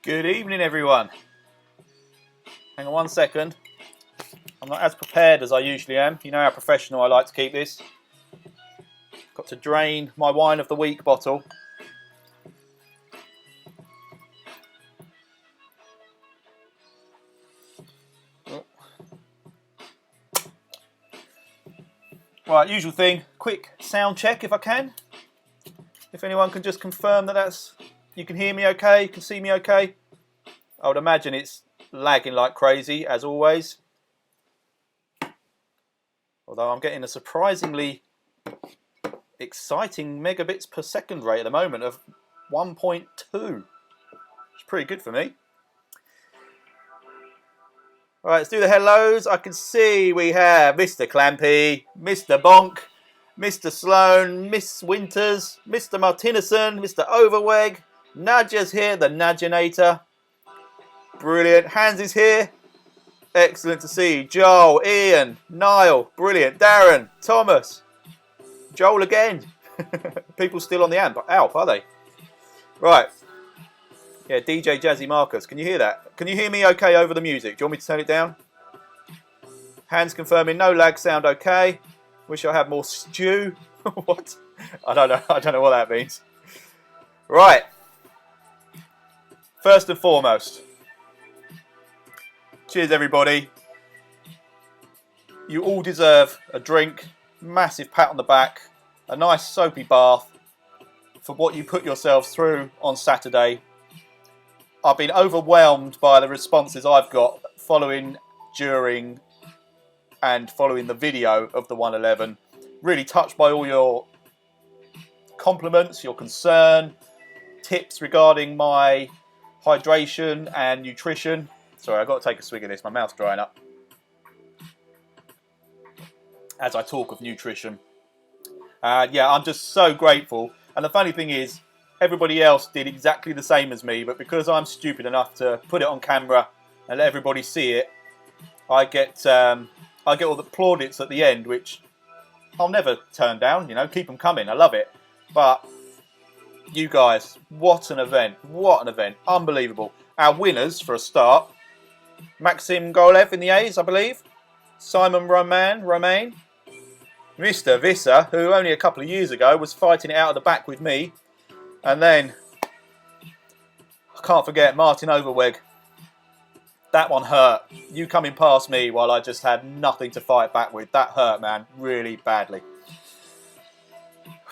Good evening, everyone. Hang on one second. I'm not as prepared as I usually am. You know how professional I like to keep this. Got to drain my wine of the week bottle. Right, usual thing. Quick sound check if I can. If anyone can just confirm that you can hear me okay, you can see me okay. I would imagine it's lagging like crazy, as always. Although I'm getting a surprisingly exciting megabits per second rate at the moment of 1.2. It's pretty good for me. Alright, let's do the hellos. I can see we have Mr. Clampy, Mr. Bonk, Mr. Sloan, Miss Winters, Mr. Martinison, Mr. Overweg, Nadja's here, the Nadjinator. Brilliant. Hans is here. Excellent to see. Joel, Ian, Niall, brilliant. Darren, Thomas, Joel again. People still on the Alp, are they? Right. Yeah, DJ Jazzy Marcus. Can you hear that? Can you hear me okay over the music? Do you want me to turn it down? Hans confirming no lag sound okay. Wish I had more stew. What? I don't know what that means. Right. First and foremost. Cheers everybody. You all deserve a drink, massive pat on the back, a nice soapy bath for what you put yourselves through on Saturday. I've been overwhelmed by the responses I've got following, during and following the video of the ONE11. Really touched by all your compliments, your concern, tips regarding my hydration and nutrition. Sorry, I've got to take a swig of this, my mouth's drying up. As I talk of nutrition. Yeah, I'm just so grateful. And the funny thing is, everybody else did exactly the same as me, but because I'm stupid enough to put it on camera and let everybody see it, I get all the plaudits at the end, which I'll never turn down, you know, keep them coming, I love it. But you guys, what an event, unbelievable. Our winners, for a start, Maxim Golev in the A's, I believe, Simon Romain, Mr. Visser, who only a couple of years ago was fighting it out of the back with me, and then, I can't forget, Martin Overweg. That one hurt. You coming past me while I just had nothing to fight back with. That hurt, man, really badly.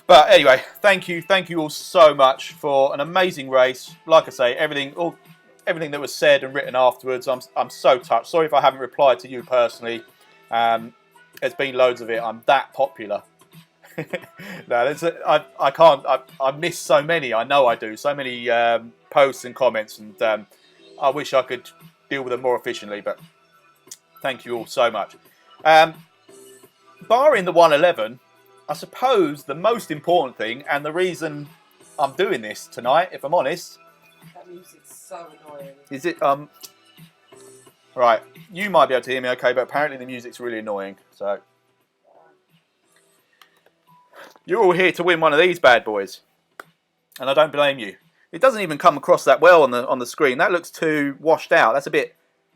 But anyway, thank you all so much for an amazing race. Like I say, everything that was said and written afterwards, I'm so touched. Sorry if I haven't replied to you personally. There's been loads of it. I'm that popular. No, I can't. I miss so many. I know I do. So many posts and comments, and I wish I could deal with them more efficiently. But thank you all so much. Barring the ONE11, I suppose the most important thing, and the reason I'm doing this tonight, if I'm honest. That music's so annoying. Is it? Right. You might be able to hear me okay, but apparently the music's really annoying. So. You're all here to win one of these bad boys, and I don't blame you. It doesn't even come across that well on the screen. That looks too washed out. That's a bit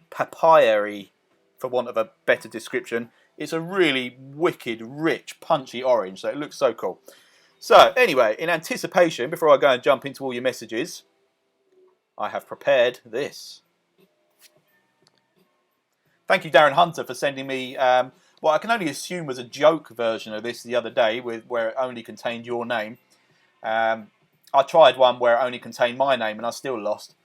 papaya-y, for want of a better description. It's a really wicked, rich, punchy orange, so it looks so cool. So anyway, in anticipation, before I go and jump into all your messages, I have prepared this. Thank you, Darren Hunter, for sending me what I can only assume was a joke version of this the other day, where it only contained your name. I tried one where it only contained my name, and I still lost.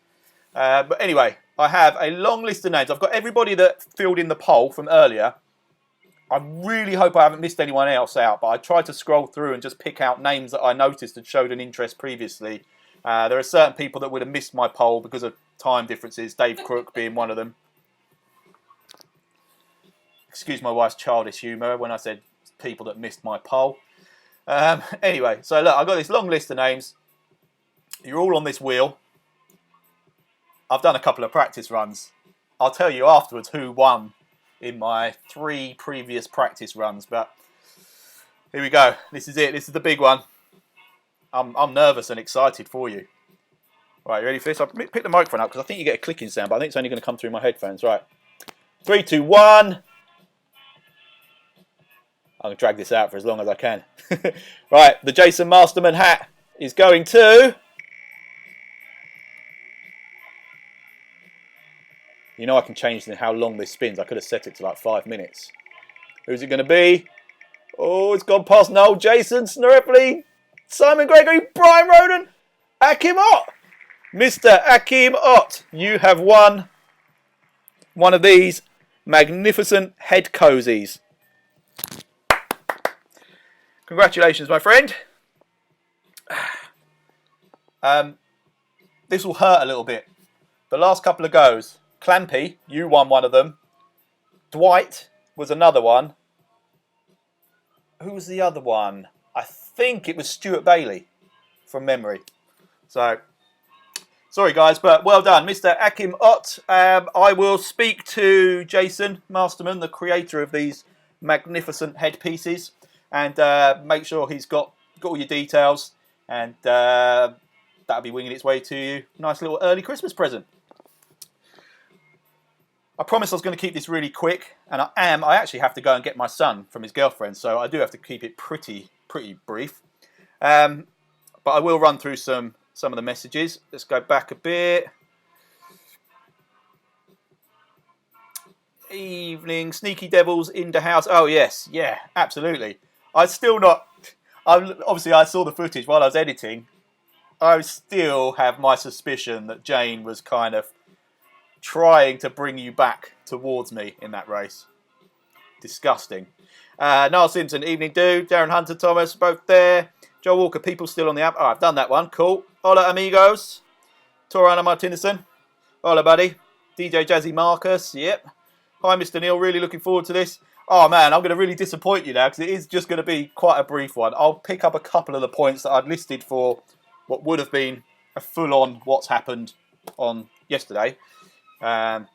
But anyway, I have a long list of names. I've got everybody that filled in the poll from earlier. I really hope I haven't missed anyone else out, but I tried to scroll through and just pick out names that I noticed had showed an interest previously. There are certain people that would have missed my poll because of time differences, Dave Crook being one of them. Excuse my wife's childish humour when I said people that missed my poll. Anyway, so look, I've got this long list of names. You're all on this wheel. I've done a couple of practice runs. I'll tell you afterwards who won in my 3 previous practice runs, but here we go. This is it. This is the big one. I'm nervous and excited for you. Right, you ready for this? I'll pick the microphone up because I think you get a clicking sound, but I think it's only going to come through my headphones. Right. 3, 2, 1. I'm going to drag this out for as long as I can. Right, the Jason Masterman hat is going to... You know I can change how long this spins. I could have set it to like 5 minutes. Who's it going to be? Oh, it's gone past Noel, Jason, Snorepoli, Simon Gregory, Brian Roden, Akim Ott. Mr. Akim Ott, you have won one of these magnificent head cozies. Congratulations, my friend. This will hurt a little bit. The last couple of goes, Clampy, you won one of them. Dwight was another one. Who was the other one? I think it was Stuart Bailey, from memory. So, sorry guys, but well done. Mr. Akim Ott, I will speak to Jason Masterman, the creator of these magnificent headpieces, and make sure he's got all your details, and that'll be winging its way to you. Nice little early Christmas present. I promised I was going to keep this really quick, and I am. I actually have to go and get my son from his girlfriend, so I do have to keep it pretty brief. But I will run through some of the messages. Let's go back a bit. Evening, Sneaky Devils in the house. Oh yes, yeah, absolutely. Obviously I saw the footage while I was editing. I still have my suspicion that Jane was kind of trying to bring you back towards me in that race. Disgusting. Niall Simpson, evening dude. Darren Hunter, Thomas, both there. Joe Walker, people still on the app. Oh, I've done that one. Cool. Hola, amigos. Torana Martinison. Hola, buddy. DJ Jazzy Marcus. Yep. Hi, Mr. Neil. Really looking forward to this. Oh, man, I'm going to really disappoint you now because it is just going to be quite a brief one. I'll pick up a couple of the points that I'd listed for what would have been a full-on what's happened on yesterday. But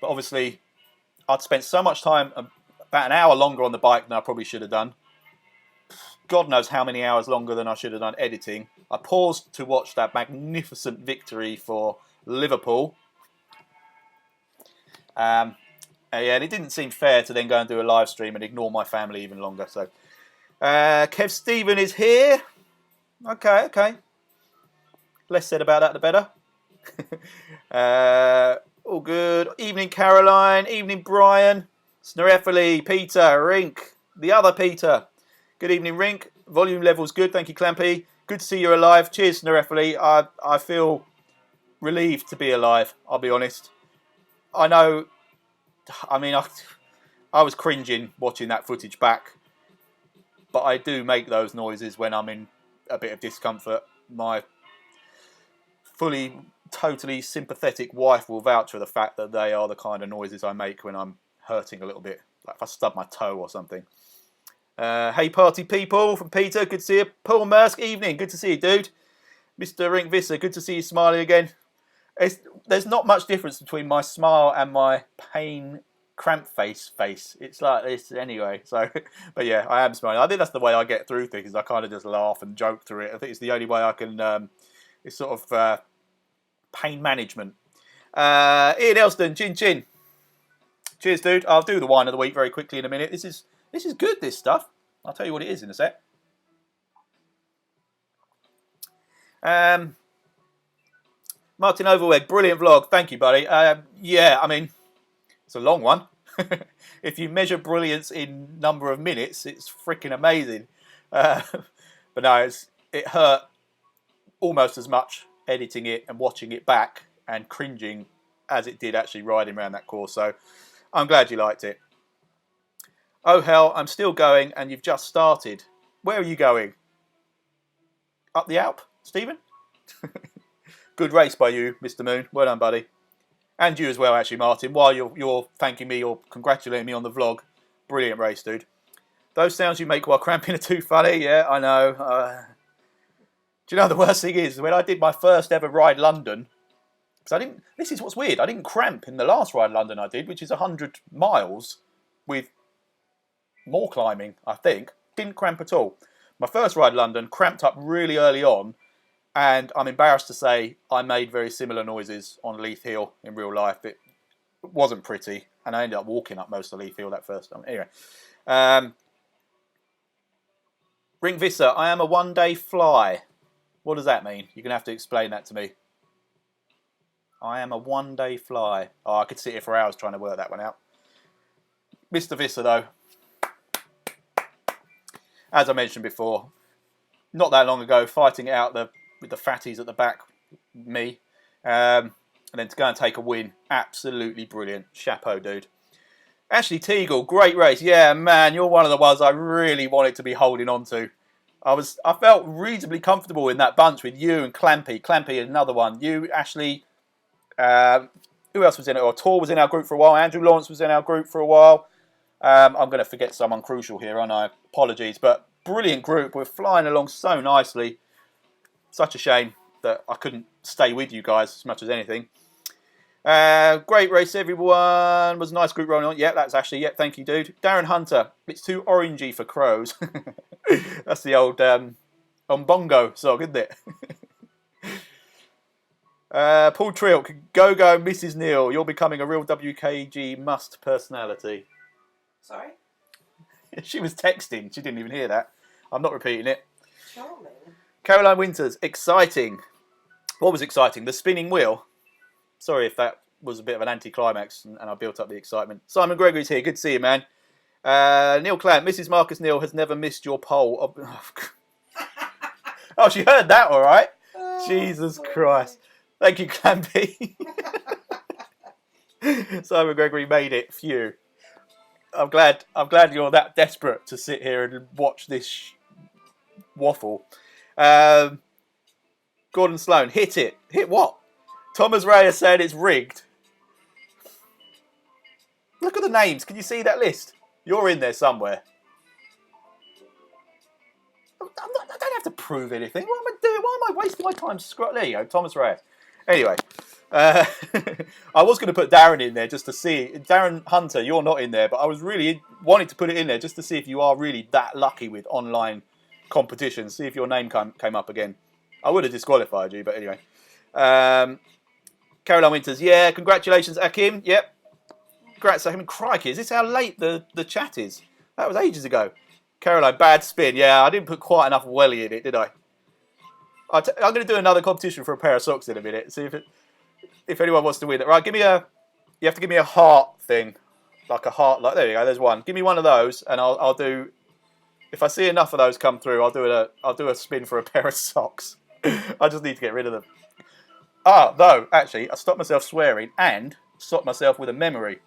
obviously, I'd spent so much time, about an hour longer on the bike than I probably should have done. God knows how many hours longer than I should have done editing. I paused to watch that magnificent victory for Liverpool. Yeah, and it didn't seem fair to then go and do a live stream and ignore my family even longer. So, Kev Stephen is here. Okay. Less said about that, the better. All good. Evening, Caroline. Evening, Brian. Snorepoli, Peter, Rink, the other Peter. Good evening, Rink. Volume level's good. Thank you, Clampy. Good to see you're alive. Cheers, Snorepoli. I feel relieved to be alive, I'll be honest. I know, I mean, I was cringing watching that footage back, but I do make those noises when I'm in a bit of discomfort. My totally sympathetic wife will vouch for the fact that they are the kind of noises I make when I'm hurting a little bit, like if I stub my toe or something. Hey party people from Peter, good to see you. Paul Mersk, evening, good to see you, dude. Mr. Rink Visser, good to see you smiling again. There's not much difference between my smile and my pain cramp face. It's like this anyway. So, but yeah, I am smiling. I think that's the way I get through things. I kind of just laugh and joke through it. I think it's the only way I can. It's sort of pain management. Ian Elston, chin chin. Cheers, dude. I'll do the wine of the week very quickly in a minute. This is good. This stuff. I'll tell you what it is in a sec. Martin Overweg, brilliant vlog. Thank you, buddy. Yeah, I mean, it's a long one. If you measure brilliance in number of minutes, it's freaking amazing. But no, it hurt almost as much editing it and watching it back and cringing as it did actually riding around that course. So I'm glad you liked it. Oh hell, I'm still going and you've just started. Where are you going? Up the Alp, Stephen? Good race by you, Mr. Moon. Well done, buddy. And you as well, actually, Martin. While you're thanking me or congratulating me on the vlog. Brilliant race, dude. Those sounds you make while cramping are too funny. Yeah, I know. Do you know the worst thing is? When I did my first ever Ride London, because this is what's weird, I didn't cramp in the last Ride London I did, which is 100 miles with more climbing, I think. Didn't cramp at all. My first Ride London cramped up really early on, And I'm embarrassed to say I made very similar noises on Leith Hill in real life. It wasn't pretty, and I ended up walking up most of Leith Hill that first time. Anyway, Ring Visser, I am a one-day fly. What does that mean? You're going to have to explain that to me. I am a one-day fly. Oh, I could sit here for hours trying to work that one out. Mr. Visser, though, as I mentioned before, not that long ago, fighting it out with the fatties at the back, me, and then to go and take a win, absolutely brilliant. Chapeau, dude. Ashley Teagle, great race. Yeah, man, you're one of the ones I really wanted to be holding on to. I felt reasonably comfortable in that bunch with you and Clampy. Clampy, another one. You, Ashley. Who else was in it? Or Tor was in our group for a while. Andrew Lawrence was in our group for a while. I'm going to forget someone crucial here, aren't I? Apologies, but brilliant group. We're flying along so nicely. Such a shame that I couldn't stay with you guys as much as anything. Great race, everyone. Was a nice group rolling on. Yeah, that's Ashley. Yeah, thank you, dude. Darren Hunter. It's too orangey for crows. That's the old Umbongo song, isn't it? Paul Trilk. Go, Mrs. Neal. You're becoming a real WKG must personality. Sorry? She was texting. She didn't even hear that. I'm not repeating it. Charming. Caroline Winters. Exciting. What was exciting? The spinning wheel. Sorry if that was a bit of an anticlimax and I built up the excitement. Simon Gregory's here. Good to see you, man. Neil Clamp. Mrs. Marcus Neal has never missed your poll. Oh, she heard that all right. Oh, Jesus sorry. Christ. Thank you, Clampy. Simon Gregory made it. Phew. I'm glad you're that desperate to sit here and watch this waffle. Gordon Sloan. Hit it. Hit what? Thomas Ray has said it's rigged. Look at the names. Can you see that list? You're in there somewhere. I don't have to prove anything. What am I doing? Why am I wasting my time? There you go, Thomas Ray. Anyway, I was going to put Darren in there just to see. Darren Hunter, you're not in there, but I was really wanting to put it in there just to see if you are really that lucky with online competitions. See if your name came up again. I would have disqualified you, but anyway. Caroline Winters, yeah, congratulations, Akim. Yep. Congrats, Akim. Crikey, is this how late the chat is? That was ages ago. Caroline, bad spin. Yeah, I didn't put quite enough welly in it, did I? I'm going to do another competition for a pair of socks in a minute. See if anyone wants to win it. Right, you have to give me a heart thing. Like a heart, there you go, there's one. Give me one of those and I'll do, if I see enough of those come through, I'll do a spin for a pair of socks. I just need to get rid of them. Though, actually, I stopped myself swearing and stopped myself with a memory.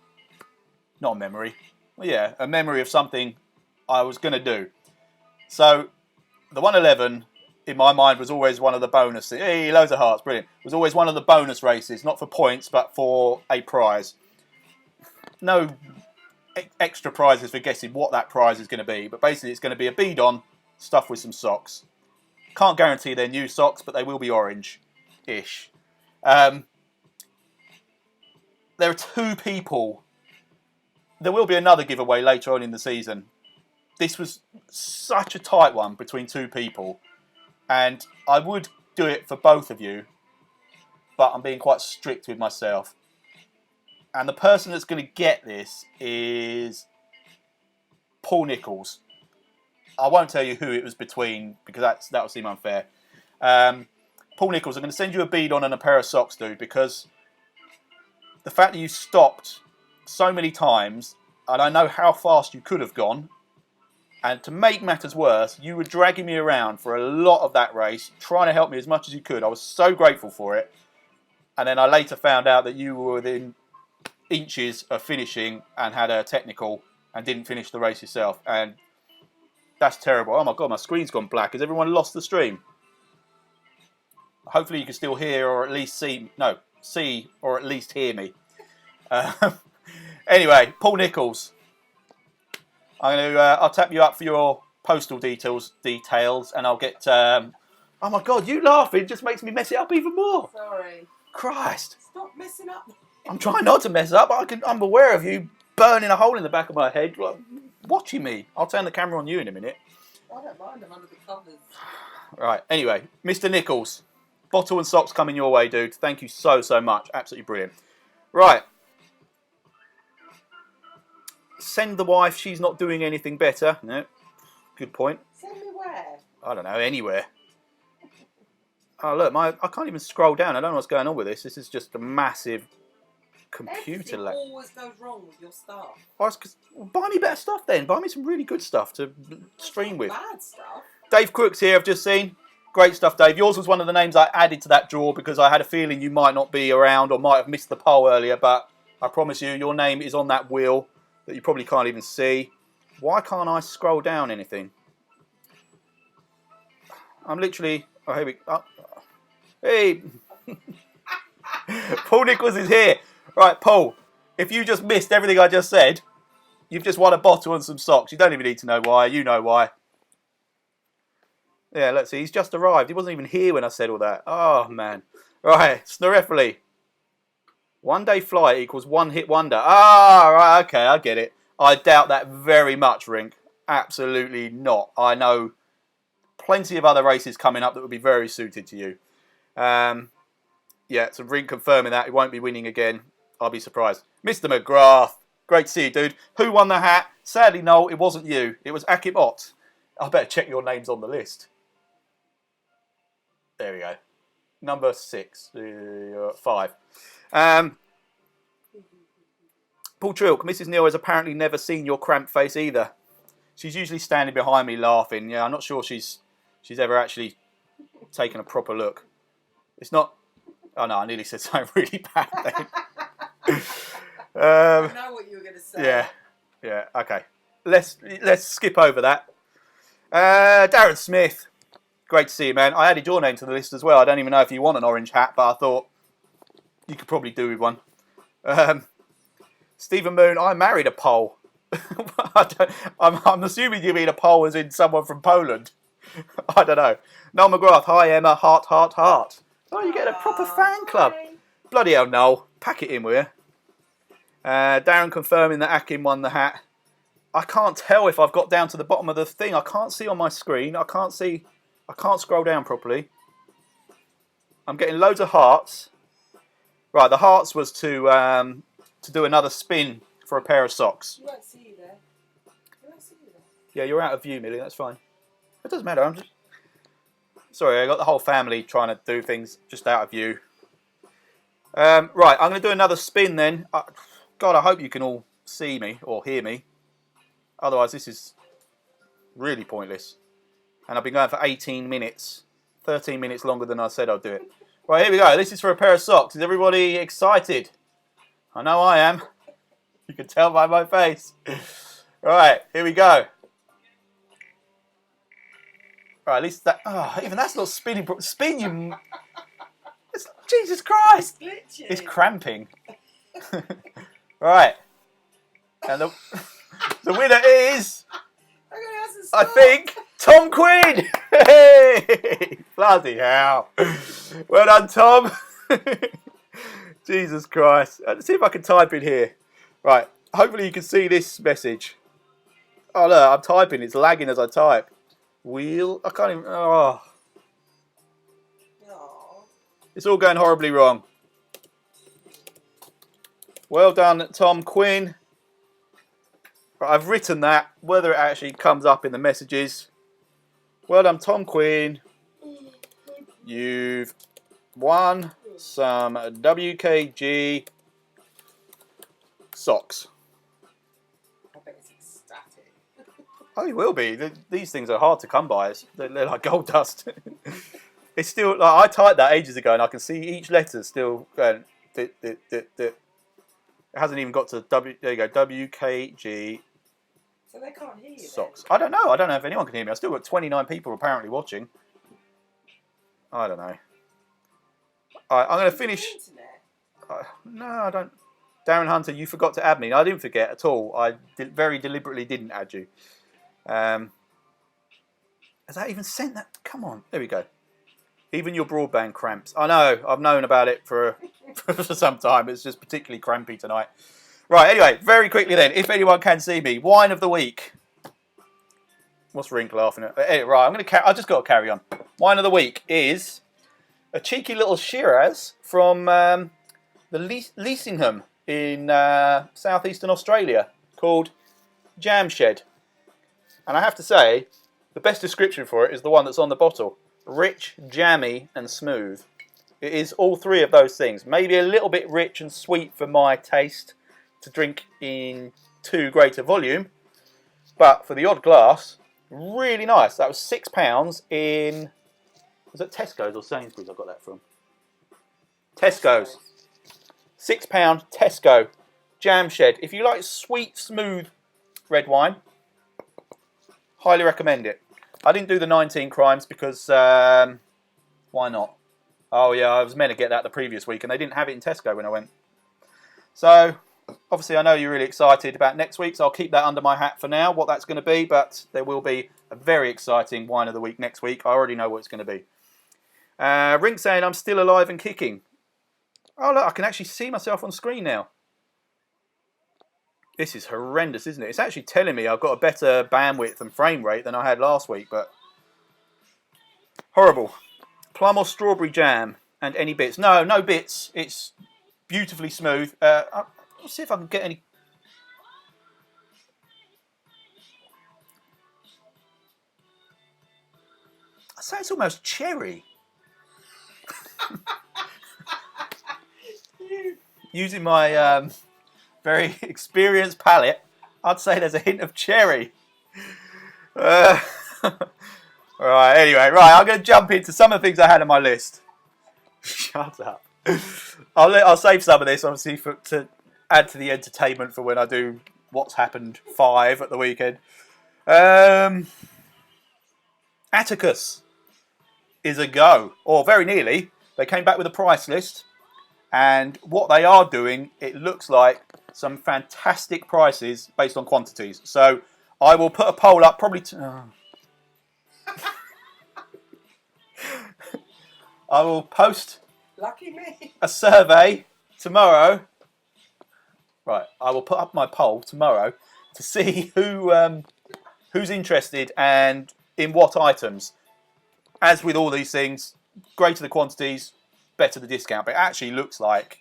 Not a memory. Well, yeah, a memory of something I was going to do. So, the 111, in my mind, was always one of the bonus. Hey, loads of hearts, brilliant. It was always one of the bonus races, not for points, but for a prize. No extra prizes for guessing what that prize is going to be, but basically it's going to be a bead-on stuffed with some socks. Can't guarantee they're new socks, but they will be orange-ish. There are two people. There will be another giveaway later on in the season. This was such a tight one between two people. And I would do it for both of you. But I'm being quite strict with myself. And the person that's going to get this is Paul Nichols. I won't tell you who it was between because that will seem unfair. Paul Nichols, I'm going to send you a bead on and a pair of socks, dude, because the fact that you stopped so many times, and I know how fast you could have gone, and to make matters worse, you were dragging me around for a lot of that race, trying to help me as much as you could. I was so grateful for it. And then I later found out that you were within inches of finishing and had a technical and didn't finish the race yourself. And that's terrible. Oh my God, my screen's gone black. Has everyone lost the stream? Hopefully you can still hear or at least see or at least hear me. Anyway, Paul Nichols. I'll tap you up for your postal details, and I'll get. Oh my God, you laughing just makes me mess it up even more. Sorry. Christ. Stop messing up. I'm trying not to mess up. I'm aware of you burning a hole in the back of my head, watching me. I'll turn the camera on you in a minute. I don't mind. I'm under the covers. Right. Anyway, Mr. Nichols. Bottle and socks coming your way, dude. Thank you so, so much. Absolutely brilliant. Right. Send the wife. She's not doing anything better. No. Good point. Send me where? I don't know. Anywhere. Oh, look. I can't even scroll down. I don't know what's going on with this. This is just a massive computer Everything lag. always goes wrong with your stuff. Well, buy me better stuff then. Buy me some really good stuff to stream with. Bad stuff. Dave Crooks here, I've just seen. Great stuff, Dave. Yours was one of the names I added to that draw because I had a feeling you might not be around or might have missed the poll earlier, but I promise you, your name is on that wheel that you probably can't even see. Why can't I scroll down anything? I'm literally... Oh, here we... Oh. Hey! Paul Nichols is here. Right, Paul, if you just missed everything I just said, you've just won a bottle and some socks. You don't even need to know why. You know why. Yeah, let's see. He's just arrived. He wasn't even here when I said all that. Oh, man. Right, Snorefoli. 1 day flight equals one hit wonder. Ah, right, okay, I get it. I doubt that very much, Rink. Absolutely not. I know plenty of other races coming up that would be very suited to you. Yeah, so Rink confirming that. He won't be winning again. I'll be surprised. Mr. McGrath. Great to see you, dude. Who won the hat? Sadly, no, it wasn't you. It was Akim Ott. I better check your names on the list. There we go. Number 6. 5. Paul Trilk. Mrs. Neal has apparently never seen your cramped face either. She's usually standing behind me laughing. Yeah, I'm not sure she's ever actually taken a proper look. It's not... Oh, no, I nearly said something really bad then. I know what you were going to say. Yeah, okay. Let's skip over that. Darren Smith. Great to see you, man. I added your name to the list as well. I don't even know if you want an orange hat, but I thought you could probably do with one. Stephen Moon, I married a Pole. I'm assuming you mean a Pole as in someone from Poland. I don't know. Noel McGrath, hi Emma, heart, heart, heart. Oh, you get a proper fan club. Hi. Bloody hell, Noel. Pack it in with you. Darren confirming that Akin won the hat. I can't tell if I've got down to the bottom of the thing. I can't see on my screen. I can't scroll down properly. I'm getting loads of hearts. Right, the hearts was to do another spin for a pair of socks. You won't see you there. You won't see you there. Yeah, you're out of view, Millie. That's fine. It doesn't matter. I'm just... Sorry, I got the whole family trying to do things just out of view. Right, I'm going to do another spin then. God, I hope you can all see me or hear me. Otherwise, this is really pointless. And I've been going for 18 minutes. 13 minutes longer than I said I'd do it. Right, here we go. This is for a pair of socks. Is everybody excited? I know I am. You can tell by my face. Right, here we go. Right, at least that... Oh, even that's not spinning. Spin, you... Jesus Christ. It's glitching. It's cramping. Right. And the winner is... I think Tom Quinn. Hey! Bloody hell. Well done, Tom. Jesus Christ. Let's see if I can type in here. Right. Hopefully you can see this message. Oh, look, I'm typing. It's lagging as I type. Wheel. I can't even... Oh. Aww. It's all going horribly wrong. Well done, Tom Quinn. Right, I've written that. Whether it actually comes up in the messages. Well done, Tom Quinn. You've won some WKG socks. I bet it's ecstatic. Oh, you will be. These things are hard to come by. They're like gold dust. It's still... Like, I typed that ages ago and I can see each letter still going... It hasn't even got to W... There you go. WKG So they can't hear you socks. I don't know. I don't know if anyone can hear me. I've still got 29 people apparently watching. I don't know. All right, I'm going to finish... no, I don't... Darren Hunter, you forgot to add me. I didn't forget at all. I very deliberately didn't add you. Has that even sent that? Come on. There we go. Even your broadband cramps. I know. I've known about it for some time. It's just particularly crampy tonight. Right, anyway, very quickly then. If anyone can see me. Wine of the week. What's Rink laughing at? Right, I just got to carry on. Wine of the week is a cheeky little Shiraz from the Leasingham in southeastern Australia called Jam Shed. And I have to say, the best description for it is the one that's on the bottle. Rich, jammy and smooth. It is all three of those things. Maybe a little bit rich and sweet for my taste to drink in too great a volume. But for the odd glass, really nice. That was £6 in... Was it Tesco's or Sainsbury's I got that from? Tesco's. £6 Tesco Jam Shed. If you like sweet, smooth red wine, highly recommend it. I didn't do the 19 crimes because why not? Oh yeah, I was meant to get that the previous week and they didn't have it in Tesco when I went. So obviously I know you're really excited about next week, so I'll keep that under my hat for now, what that's going to be, but there will be a very exciting wine of the week next week. I already know what it's going to be. Rink saying I'm still alive and kicking. Oh look, I can actually see myself on screen now. This is horrendous, isn't it? It's actually telling me I've got a better bandwidth and frame rate than I had last week, but horrible. Plum or strawberry jam and any bits? No, no bits. It's beautifully smooth. I'll see if I can get any. I'd say it's almost cherry. Using my very experienced palate, I'd say there's a hint of cherry. Right, anyway, right, I'm going to jump into some of the things I had on my list. Shut up. I'll save some of this, obviously, to add to the entertainment for when I do What's Happened 5 at the weekend. Atticus is a go, or very nearly. They came back with a price list, and what they are doing, it looks like some fantastic prices based on quantities. So I will put a poll up, probably. I will post Lucky me. a survey tomorrow. Right, I will put up my poll tomorrow to see who's interested and in what items. As with all these things, greater the quantities, better the discount. But it actually looks like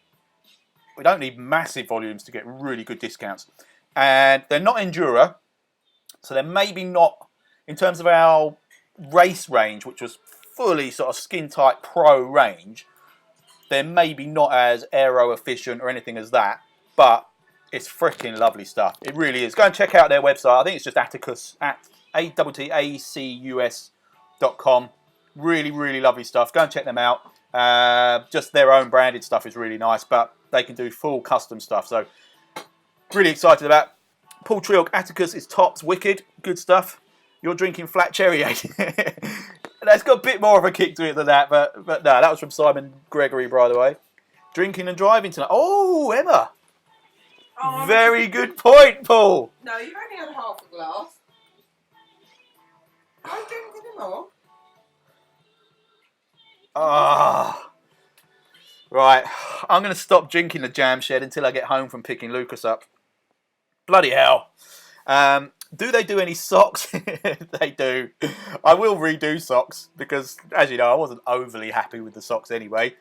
we don't need massive volumes to get really good discounts. And they're not Endura, so they're maybe not, in terms of our race range, which was fully sort of skin-tight pro range, they're maybe not as aero efficient or anything as that, but it's freaking lovely stuff. It really is. Go and check out their website. I think it's just Atticus, at attacus.com. Really, really lovely stuff. Go and check them out. Just their own branded stuff is really nice, but they can do full custom stuff. So, really excited about Paul Trilk. Atticus is tops, wicked, good stuff. You're drinking flat cherry, eh? That's got a bit more of a kick to it than that, but no, that was from Simon Gregory, by the way. Drinking and driving tonight. Oh, Emma. Oh, Very good point, Paul. No, you've only had half a glass. I'm drinking more. Ah. Right, I'm going to stop drinking the Jam Shed until I get home from picking Lucas up. Bloody hell. Do they do any socks? They do. I will redo socks because, as you know, I wasn't overly happy with the socks anyway.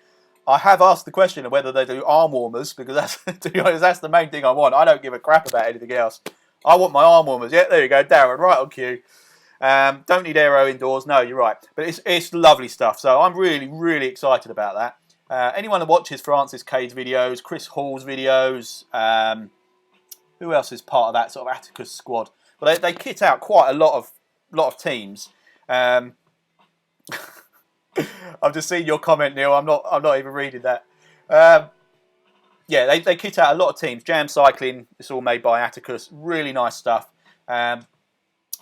I have asked the question of whether they do arm warmers because that's, to be honest, that's the main thing I want. I don't give a crap about anything else. I want my arm warmers. Yeah, there you go, Darren, right on cue. Don't need aero indoors. No, you're right. But it's lovely stuff. So I'm really, really excited about that. Anyone that watches Francis Cade's videos, Chris Hall's videos, who else is part of that sort of Atticus squad? Well, they kit out quite a lot of teams. I've just seen your comment, Neil. I'm not even reading that. Yeah, they kit out a lot of teams. Jam Cycling, it's all made by Atticus. Really nice stuff. And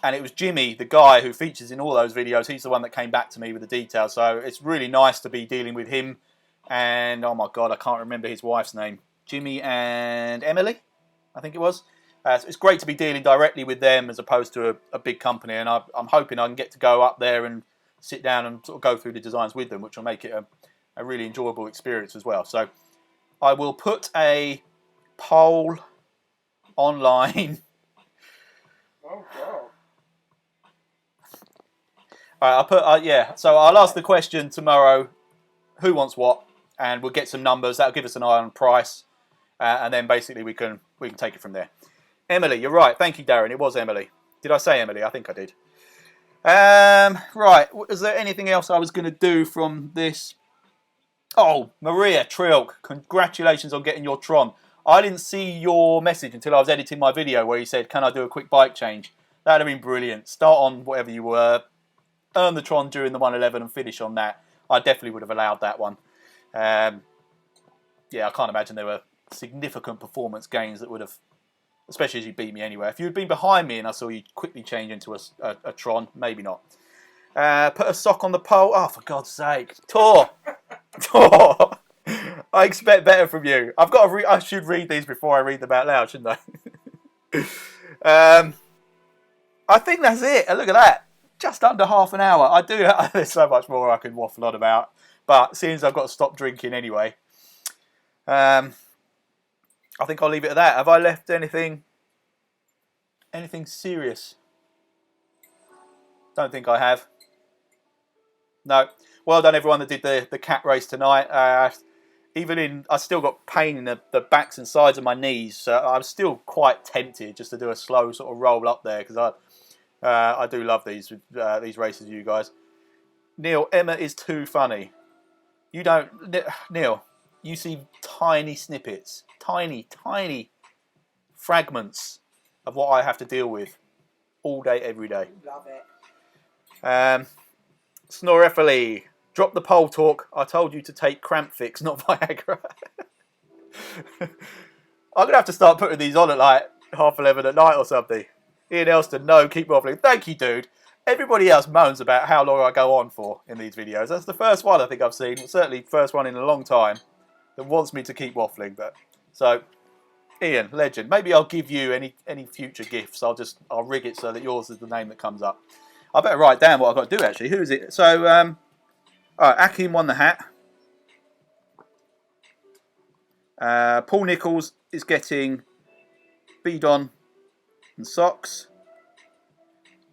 it was Jimmy, the guy who features in all those videos. He's the one that came back to me with the details. So it's really nice to be dealing with him. And, oh my God, I can't remember his wife's name. Jimmy and Emily, I think it was. So it's great to be dealing directly with them as opposed to a big company. And I'm hoping I can get to go up there and sit down and sort of go through the designs with them, which will make it a really enjoyable experience as well. So I will put a poll online. Oh, God. All right, I'll put, yeah, so I'll ask the question tomorrow who wants what, and we'll get some numbers. That'll give us an eye on price, and then basically we can take it from there. Emily, you're right. Thank you, Darren. It was Emily. Did I say Emily? I think I did. Right. Is there anything else I was going to do from this? Oh, Maria Trilk, congratulations on getting your Tron. I didn't see your message until I was editing my video where you said, can I do a quick bike change? That would have been brilliant. Start on whatever you were, earn the Tron during the 111 and finish on that. I definitely would have allowed that one. Yeah, I can't imagine there were significant performance gains that would have, especially as you beat me anyway. If you had been behind me and I saw you quickly change into a Tron, maybe not. Put a sock on the pole. Oh, for God's sake. Tor. I expect better from you. I've got to I should read these before I read them out loud, shouldn't I? I think that's it. Look at that. Just under half an hour. There's so much more I could waffle on about. But seeing as I've got to stop drinking anyway, I think I'll leave it at that. Have I left anything serious? Don't think I have. No. Well done everyone that did the cat race tonight. I still got pain in the backs and sides of my knees, so I'm still quite tempted just to do a slow sort of roll up there, because I do love these races with you guys. Neil, Emma is too funny. You don't, Neil, you see tiny snippets, tiny fragments of what I have to deal with all day, every day. Love it. Snorefely, drop the pole talk. I told you to take cramp fix, not Viagra. I'm going to have to start putting these on at like 11:30 at night or something. Ian Elston, no, keep waffling. Thank you, dude. Everybody else moans about how long I go on for in these videos. That's the first one I think I've seen, certainly first one in a long time, that wants me to keep waffling. But so, Ian, legend. Maybe I'll give you any future gifts. I'll rig it so that yours is the name that comes up. I better write down what I've got to do actually. Who is it? So, all right, Akim won the hat. Paul Nichols is getting Bidon and socks.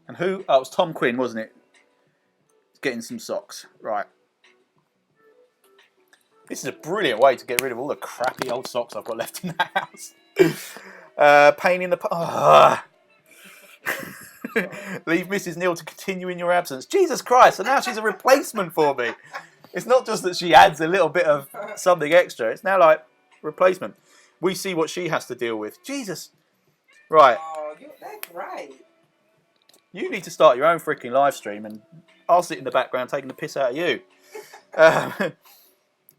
And who? Oh, it was Tom Quinn, wasn't it? He's getting some socks. Right. This is a brilliant way to get rid of all the crappy old socks I've got left in the house. Pain in the... Leave Mrs. Neal to continue in your absence. Jesus Christ, and now she's a replacement for me. It's not just that she adds a little bit of something extra. It's now like replacement. We see what she has to deal with. Jesus. Right. Oh, they're great. You need to start your own freaking live stream and I'll sit in the background taking the piss out of you.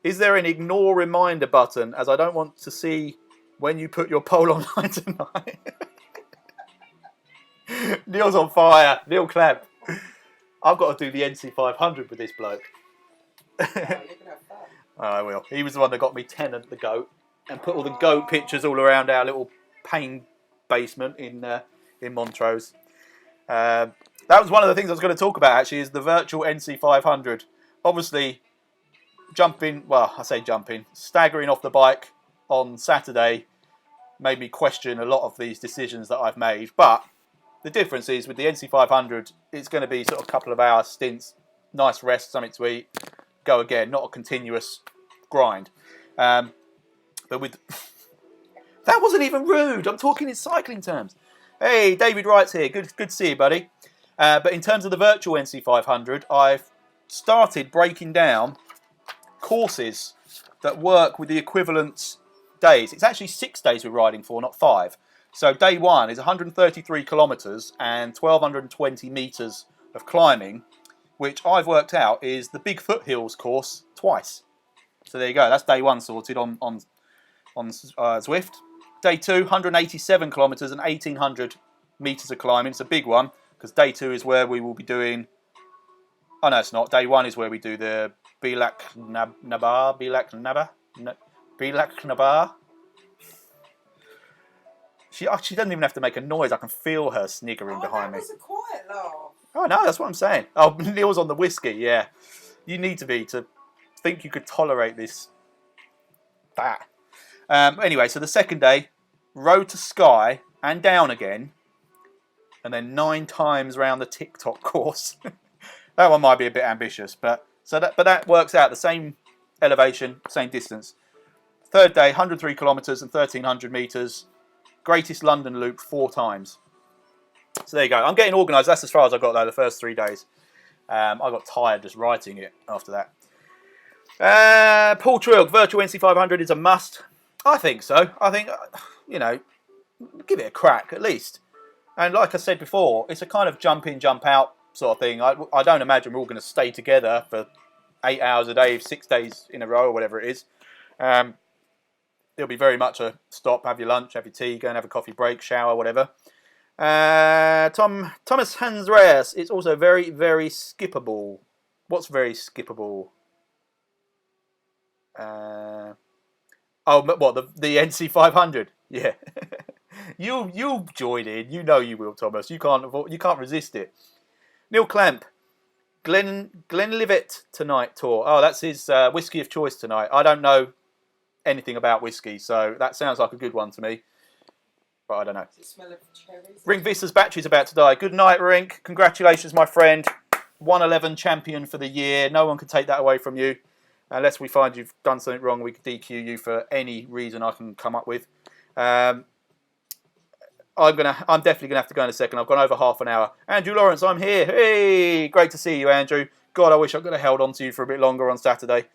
Is there an ignore reminder button, as I don't want to see when you put your poll online tonight? Neil's on fire. Neil Clamp. I've got to do the NC500 with this bloke. Oh, you're gonna have fun. I will. He was the one that got me Tennant the goat and put all the goat pictures all around our little pain basement in Montrose. That was one of the things I was going to talk about actually, is the virtual NC500. Obviously, staggering off the bike on Saturday made me question a lot of these decisions that I've made. But the difference is with the NC500, it's going to be sort of a couple of hour stints, nice rest, something to eat, go again, not a continuous grind. But with that wasn't even rude. I'm talking in cycling terms. Hey, David Wright's here. Good to see you, buddy. But in terms of the virtual NC500, I've started breaking down courses that work with the equivalent days. It's actually 6 days we're riding for, not 5. So day 1 is 133 kilometres and 1,220 metres of climbing, which I've worked out is the Big Foothills course twice. So there you go. That's day 1 sorted on Zwift. Day 2, 187 kilometres and 1,800 metres of climbing. It's a big one because day 2 is where we will be doing... Oh, no, it's not. Day 1 is where we do the Bilak Nabar. She doesn't even have to make a noise. I can feel her sniggering behind me. That was a quiet laugh. Oh, no, that's what I'm saying. Oh, Neil's on the whiskey, yeah. You need to be to think you could tolerate this. That. Anyway, so the second day, road to Skye and down again, and then 9 times round the TikTok course. That one might be a bit ambitious, but that works out the same elevation, same distance. Third day, 103 kilometres and 1,300 metres. Greatest London loop 4 times. So there you go. I'm getting organised. That's as far as I got though, the first 3 days. I got tired just writing it after that. Paul Trilk, virtual NC500 is a must. I think so. I think, you know, give it a crack at least. And like I said before, it's a kind of jump in, jump out sort of thing. I don't imagine we're all going to stay together for 8 hours a day, 6 days in a row or whatever it is. It'll be very much a stop, have your lunch, have your tea, go and have a coffee break, shower, whatever. Thomas Hansreas, it's also very, very skippable. What's very skippable? The NC500? Yeah. You'll join in. You know you will, Thomas. You can't resist it. Neil Clamp, Glenlivet tonight tour. Oh, that's his whiskey of choice tonight. I don't know anything about whiskey, so that sounds like a good one to me. But I don't know. Does it smell of cherries? Ring Vista's battery's about to die. Good night, Rink. Congratulations, my friend. 111 champion for the year. No one can take that away from you. Unless we find you've done something wrong, we can DQ you for any reason I can come up with. I'm definitely gonna have to go in a second. I've gone over half an hour. Andrew Lawrence, I'm here. Hey, great to see you, Andrew. God, I wish I could have held on to you for a bit longer on Saturday.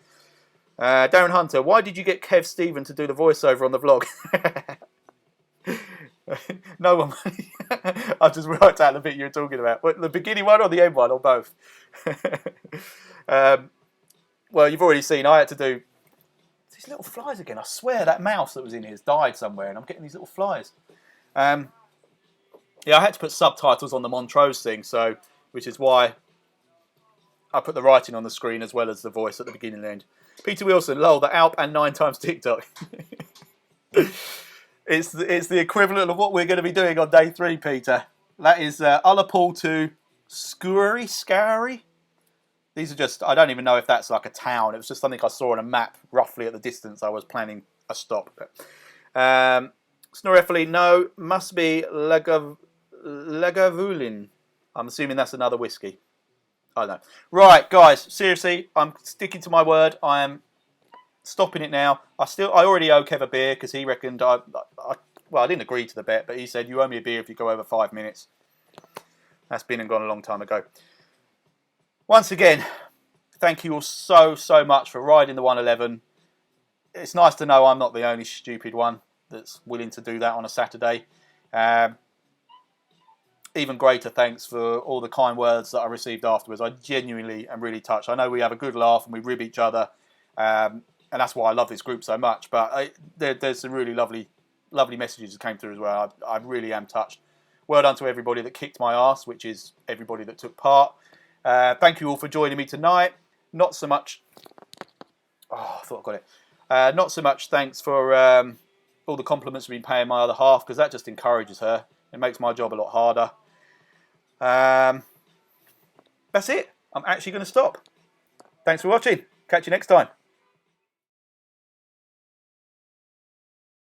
Darren Hunter, why did you get Kev Stephen to do the voiceover on the vlog? No one. I've just worked out the bit you're talking about. What, the beginning one or the end one, or both? Well, you've already seen. I had to do these little flies again. I swear that mouse that was in here has died somewhere, and I'm getting these little flies. Yeah, I had to put subtitles on the Montrose thing, so which is why I put the writing on the screen as well as the voice at the beginning and end. Peter Wilson, lol, the Alp and 9 times TikTok. It's the equivalent of what we're going to be doing on day 3, Peter. That is Ullapool to Scoury. These are just, I don't even know if that's like a town. It was just something I saw on a map, roughly at the distance I was planning a stop. Snorefely, no, must be Lagavulin. I'm assuming that's another whiskey. I don't know. Right, guys, seriously, I'm sticking to my word. I am stopping it now. I already owe Kev a beer because he reckoned well, I didn't agree to the bet, but he said you owe me a beer if you go over 5 minutes. That's been and gone a long time ago. Once again, thank you all so much for riding the 111. It's nice to know I'm not the only stupid one that's willing to do that on a Saturday. Even greater thanks for all the kind words that I received afterwards. I genuinely am really touched. I know we have a good laugh and we rib each other, and that's why I love this group so much. But there's some really lovely messages that came through as well. I really am touched. Well done to everybody that kicked my ass, which is everybody that took part. Thank you all for joining me tonight. Not so much... Oh, I thought I got it. Not so much thanks for all the compliments we've been paying my other half, because that just encourages her. It makes my job a lot harder. That's it. I'm actually going to stop. Thanks for watching. Catch you next time.